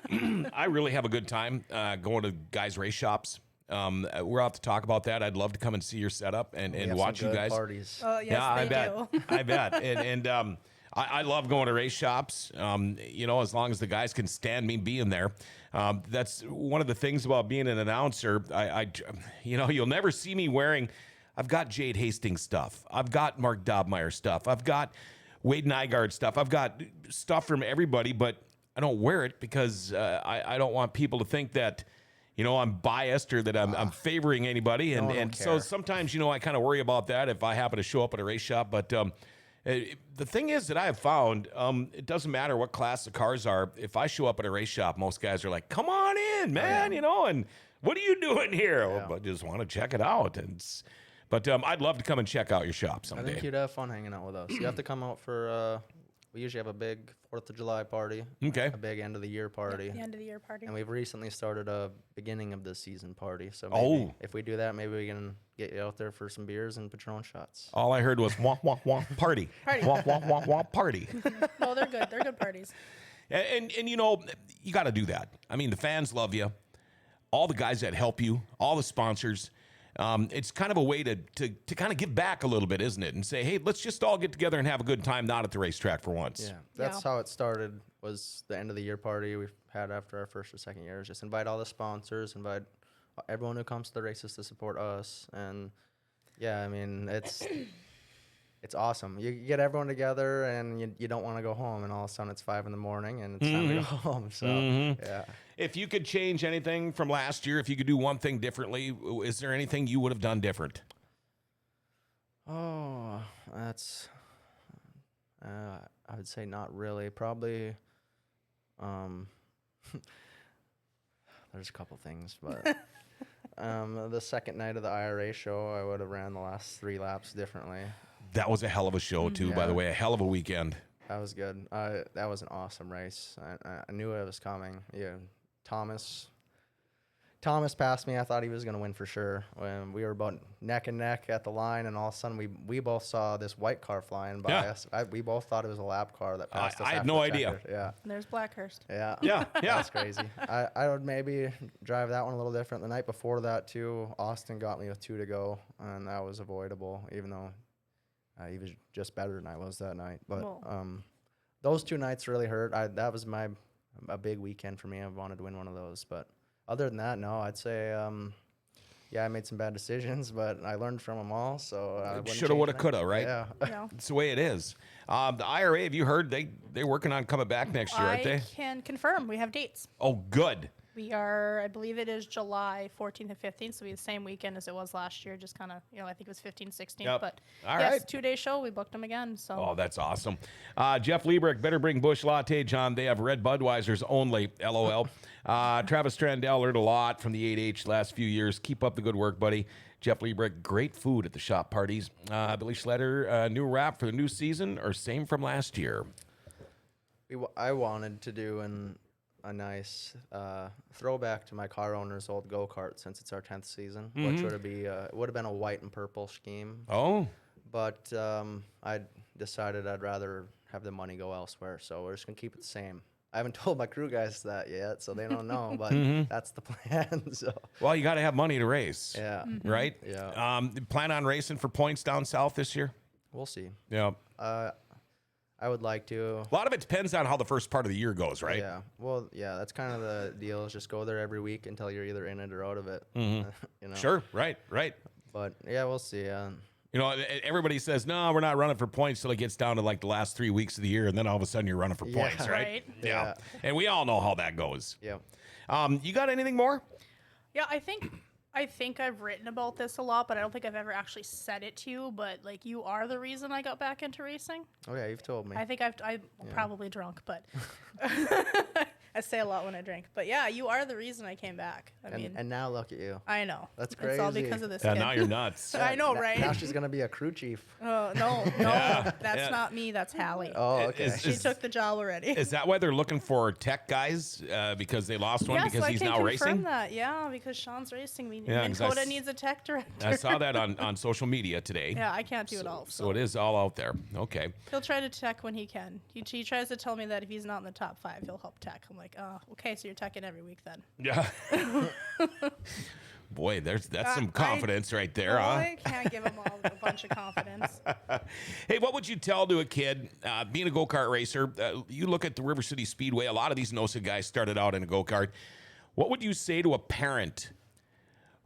really have a good time going to guys' race shops. We'll have to talk about that. I'd love to come and see your setup and watch you guys. Parties. Oh, yes, Yeah, I they bet. do. I bet. And I love going to race shops. You know, as long as the guys can stand me being there. That's one of the things about being an announcer. You know, you'll never see me wearing. I've got Jade Hastings stuff. I've got Mark Dobmeyer stuff. I've got Wade Nygaard stuff. I've got stuff from everybody, but I don't wear it because I don't want people to think that, you know, I'm biased or that I'm favoring anybody. And so sometimes, you know, I kind of worry about that if I happen to show up at a race shop. But the thing is that I have found, it doesn't matter what class the cars are. If I show up at a race shop, most guys are like, come on in, man, you know, and what are you doing here? Yeah. Well, I just want to check it out. But I'd love to come and check out your shop I someday. think you'd have fun hanging out with us. You have to come out for, we usually have a big 4th of July party. Okay. A big end of the year party. The end of the year party. And we've recently started a beginning of the season party. So maybe if we do that, maybe we can get you out there for some beers and Patron shots. All I heard was wah, wah, wah, party. Party. Wah, wah, wah, wah, party. No, they're good. They're good parties. And you know, you got to do that. I mean, the fans love you. All the guys that help you, all the sponsors. It's kind of a way to kind of give back a little bit, isn't it? And say, hey, let's just all get together and have a good time, not at the racetrack for once. Yeah, that's how it started, was the end of the year party we've had after our first or second years. Just invite all the sponsors, invite everyone who comes to the races to support us. And yeah, I mean, it's awesome. You get everyone together and you don't want to go home, and all of a sudden it's 5 a.m. and it's time to go home. So yeah. If you could change anything from last year, if you could do one thing differently, is there anything you would have done different? Oh, that's, I would say not really. Probably, there's a couple things, but the second night of the IRA show, I would have ran the last 3 laps differently. That was a hell of a show, too, by the way. A hell of a weekend. That was good. That was an awesome race. I knew it was coming. Yeah, Thomas passed me. I thought he was going to win for sure. When we were about neck and neck at the line, and all of a sudden we both saw this white car flying by us. We both thought it was a lap car that passed us. I had after no the idea. checker. Yeah. And there's Blackhurst. Yeah. Yeah. That's crazy. I would maybe drive that one a little different. The night before that, too, Austin got me with 2 to go, and that was avoidable, even though he was just better than I was that night. But those 2 nights really hurt. That was a big weekend for me. I wanted to win one of those. But other than that, no, I'd say, yeah, I made some bad decisions, but I learned from them all. So shoulda, woulda, coulda, right? Yeah. No. It's the way it is. The IRA, have you heard? They're working on coming back next year, aren't I they? can confirm. We have dates. Oh, good. We are, I believe it is July 14th and 15th, so it'll be the same weekend as it was last year, just kind of, you know, I think it was 15th, 16th. Yep. But All yes, right. 2-day show, we booked them again. So Oh, that's awesome. Jeff Liebrick, better bring Busch Latte, John. They have red Budweisers only, LOL. Travis Strandell learned a lot from the 8H last few years. Keep up the good work, buddy. Jeff Liebrick, great food at the shop parties. Billy Schletter, new wrap for the new season or same from last year? I wanted to do a nice throwback to my car owner's old go-kart since it's our 10th season, which would have been a white and purple scheme. Oh, But I decided I'd rather have the money go elsewhere, so we're just gonna keep it the same. I haven't told my crew guys that yet, so they don't know, but that's the plan. So well, you got to have money to race. yeah, Right? Yeah. Plan on racing for points down south this year? we'll see. Yeah. I would like to. A lot of it depends on how the first part of the year goes, right? Yeah. Well, yeah, that's kind of the deal. Is just go there every week until you're either in it or out of it. You know. Sure. Right. But yeah, we'll see. You know, everybody says, no, we're not running for points till it gets down to like the last 3 weeks of the year. And then all of a sudden you're running for points, right? Right. Yeah. And we all know how that goes. Yeah. You got anything more? Yeah, I think I've written about this a lot, but I don't think I've ever actually said it to you. But like, you are the reason I got back into racing. Oh yeah, you've told me. I think I'm probably drunk, but I say a lot when I drink. But yeah, you are the reason I came back. I mean, and now look at you. I know. That's It's all crazy. because of this Yeah, kid. now you're nuts. I know, Now right? she's gonna be a crew chief. No, Yeah, that's yeah. not me. That's Hallie. Oh, okay. She took the job already. Is that why they're looking for tech guys? Because they lost one Yes, because I he's can now confirm racing? that. Yeah, because Sean's racing. Yeah, 'cause I Minnesota s- needs a tech director. I saw that on social media today. Yeah, I can't do it all. So it is all out there. Okay. He'll try to tech when he can. He tries to tell me that if he's not in the top 5, he'll help tech. I'm like, oh, okay, so you're teching every week then. Yeah. Boy, that's some confidence right there, Well, huh? I can't give him all a bunch of confidence. Hey, what would you tell to a kid being a go-kart racer? You look at the River City Speedway, a lot of these NOSA guys started out in a go-kart. What would you say to a parent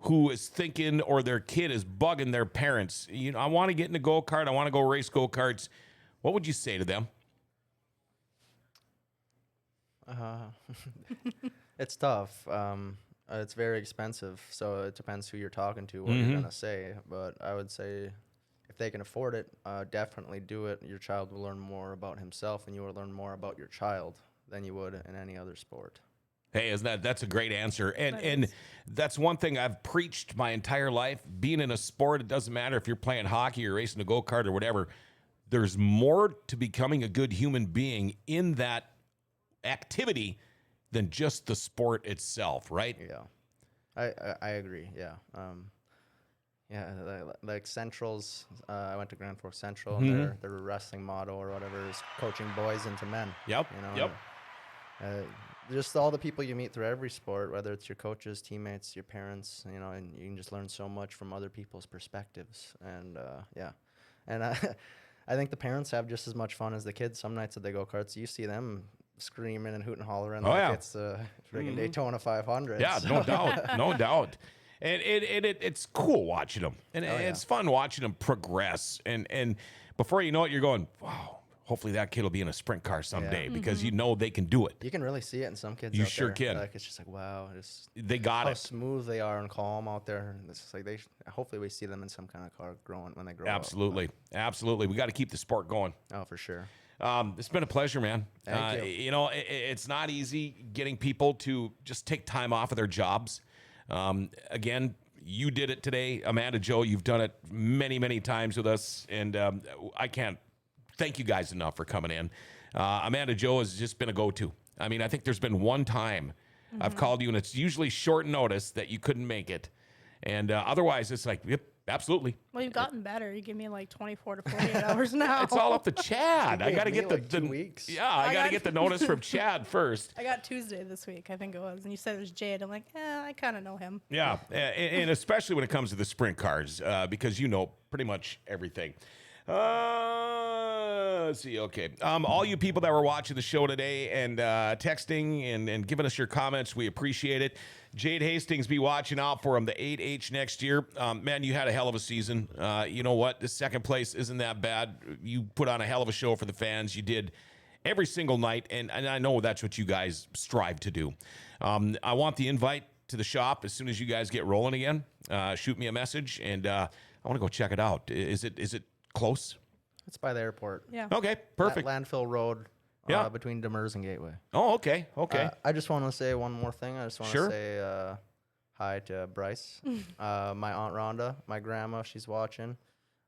who is thinking, or their kid is bugging their parents, you know, I want to get in a go-kart, I want to go race go-karts? What would you say to them? It's tough. It's very expensive, so it depends who you're talking to, what you're gonna say. But I would say, if they can afford it, definitely do it. Your child will learn more about himself, and you will learn more about your child than you would in any other sport. Hey, that's a great answer. And that's one thing I've preached my entire life. Being in a sport, it doesn't matter if you're playing hockey or racing a go-kart or whatever. There's more to becoming a good human being in that activity than just the sport itself, right? Yeah, I agree. Yeah, like Central's. I went to Grand Forks Central, and their wrestling motto or whatever is coaching boys into men. Yep. You know, just all the people you meet through every sport, whether it's your coaches, teammates, your parents, you know, and you can just learn so much from other people's perspectives. And and I think the parents have just as much fun as the kids. Some nights at the go-karts, you see them screaming and hooting and hollering like it's a friggin' Daytona 500. Yeah, so. no doubt, no doubt. And it's cool watching them, and it's fun watching them progress. And before you know it, you're going, wow. Hopefully that kid will be in a sprint car someday because you know they can do it. You can really see it in some kids. You out sure there. can. Like, it's just like, wow, They got how it. smooth they are and calm out there. And it's just like hopefully we see them in some kind of car growing when they grow up. Absolutely. We got to keep the sport going. Oh, for sure. It's been a pleasure, man. Thank you. You know, it's not easy getting people to just take time off of their jobs. Again, you did it today, Amanda, Joe. You've done it many, many times with us, and I can't thank you guys enough for coming in. Amanda, Joe has just been a go-to. I mean, I think there's been one time I've called you, and it's usually short notice that you couldn't make it, and otherwise it's like, yep. Absolutely. Well, you've gotten better. You give me like 24 to 48 hours now. It's all up to Chad. I gave got to me get like the 2 weeks. Yeah, I got to got- get the notice from Chad first. I got Tuesday this week, I think it was. And you said it was Jade. I'm like, I kind of know him. Yeah, and especially when it comes to the sprint cars, because you know pretty much everything. Let's see. Okay. All you people that were watching the show today and texting and giving us your comments, we appreciate it. Jade Hastings, be watching out for him, the 8H next year. Man, you had a hell of a season. You know what? The second place isn't that bad. You put on a hell of a show for the fans. You did every single night, and I know that's what you guys strive to do. I want the invite to the shop as soon as you guys get rolling again. Shoot me a message, and I want to go check it out. Is it close? It's by the airport. Yeah. Okay, perfect. At Landfill Road, Yeah. between Demers and Gateway. Oh, okay. I just want to say one more thing. I just want to Sure. say hi to Bryce, my Aunt Rhonda, my grandma. She's watching.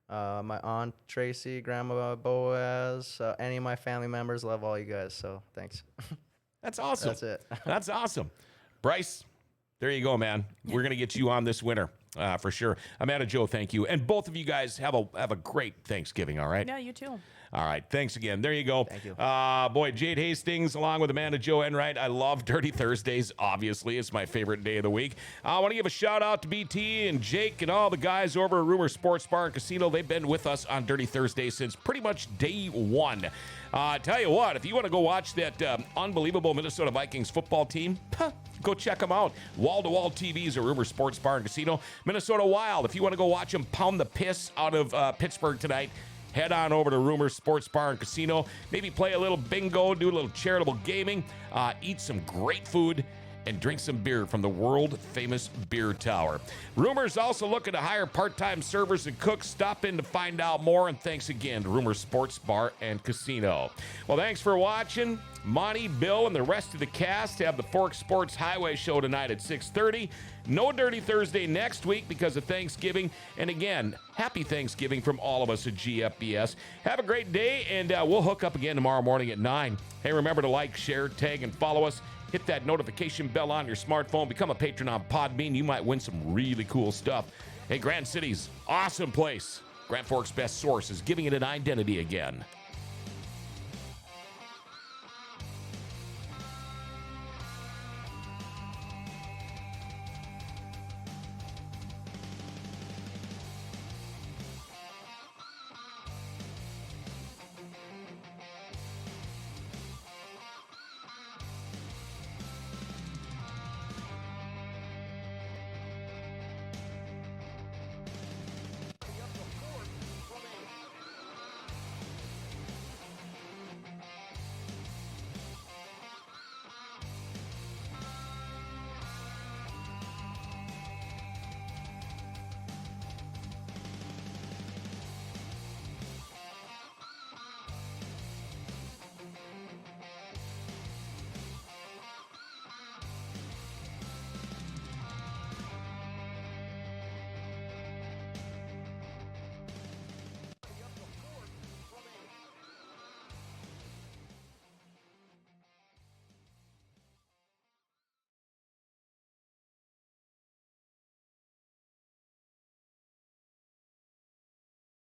my aunt Tracy, Grandma Boaz, any of my family members. Love all you guys. So thanks. That's awesome. That's it. That's awesome. Bryce, there you go, man. We're going to get you on this winter for sure. Amanda, Joe, thank you. And both of you guys have a great Thanksgiving, all right? Yeah, you too. All right. Thanks again. There you go. Thank you. Boy, Jade Hastings, along with Amanda, Joe Enright. I love Dirty Thursdays, obviously. It's my favorite day of the week. I want to give a shout out to BT and Jake and all the guys over at Rumor Sports Bar and Casino. They've been with us on Dirty Thursdays since pretty much day one. Tell you what, if you want to go watch that unbelievable Minnesota Vikings football team, go check them out. Wall-to-wall TVs at Rumor Sports Bar and Casino. Minnesota Wild, if you want to go watch them pound the piss out of Pittsburgh tonight, head on over to Rumor Sports Bar and Casino. Maybe play a little bingo, do a little charitable gaming, eat some great food, and drink some beer from the world-famous beer tower. Rumor's also looking to hire part-time servers and cooks. Stop in to find out more, and thanks again to Rumor Sports Bar and Casino. Well, thanks for watching. Monty, Bill, and the rest of the cast have the Fork Sports Highway Show tonight at 6:30. No Dirty Thursday next week because of Thanksgiving. And again, happy Thanksgiving from all of us at GFBS. Have a great day, and we'll hook up again tomorrow morning at 9. Hey, remember to like, share, tag, and follow us. Hit that notification bell on your smartphone. Become a patron on Podbean. You might win some really cool stuff. Hey, Grand City's awesome place. Grand Forks' best source is giving it an identity again.